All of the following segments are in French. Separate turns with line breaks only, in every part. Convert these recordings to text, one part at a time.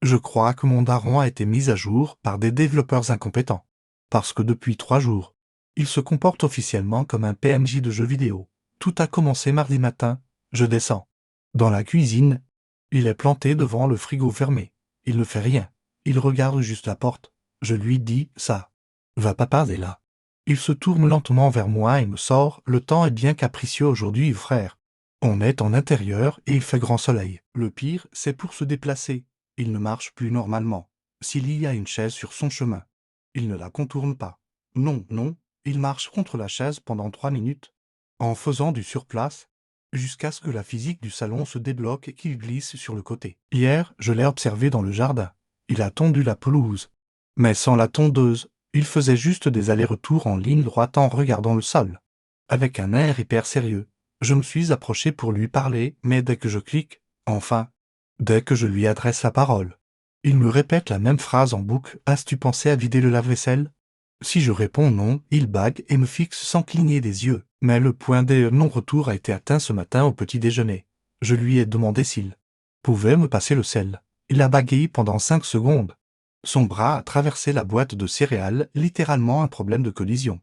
Je crois que mon daron a été mis à jour par des développeurs incompétents. Parce que depuis 3 jours, il se comporte officiellement comme un PNJ de jeu vidéo. Tout a commencé mardi matin, je descends. Dans la cuisine, il est planté devant le frigo fermé. Il ne fait rien. Il regarde juste la porte. Je lui dis ça. Va papa est là. Il se tourne lentement vers moi et me sort. Le temps est bien capricieux aujourd'hui, frère. On est en intérieur et il fait grand soleil. Le pire, c'est pour se déplacer. Il ne marche plus normalement. S'il y a une chaise sur son chemin, il ne la contourne pas. Non, non, il marche contre la chaise pendant 3 minutes, en faisant du surplace, jusqu'à ce que la physique du salon se débloque et qu'il glisse sur le côté. Hier, je l'ai observé dans le jardin. Il a tondu la pelouse. Mais sans la tondeuse, il faisait juste des allers-retours en ligne droite en regardant le sol. Avec un air hyper sérieux. Je me suis approché pour lui parler, mais dès que je clique, enfin, dès que je lui adresse la parole, il me répète la même phrase en boucle. As-tu pensé à vider le lave-vaisselle? Si je réponds non, il bague et me fixe sans cligner des yeux. Mais le point de non-retour a été atteint ce matin au petit déjeuner. Je lui ai demandé s'il pouvait me passer le sel. Il a bégayé pendant 5 secondes. Son bras a traversé la boîte de céréales, littéralement un problème de collision.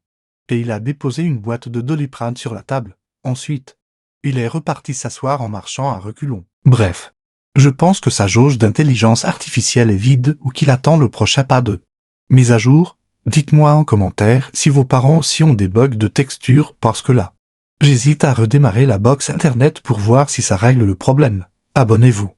Et il a déposé une boîte de Doliprane sur la table. Ensuite, il est reparti s'asseoir en marchant à reculons. Bref, je pense que sa jauge d'intelligence artificielle est vide ou qu'il attend le prochain pas de mise à jour. Dites-moi en commentaire si vos parents aussi ont des bugs de texture parce que là, j'hésite à redémarrer la box internet pour voir si ça règle le problème. Abonnez-vous.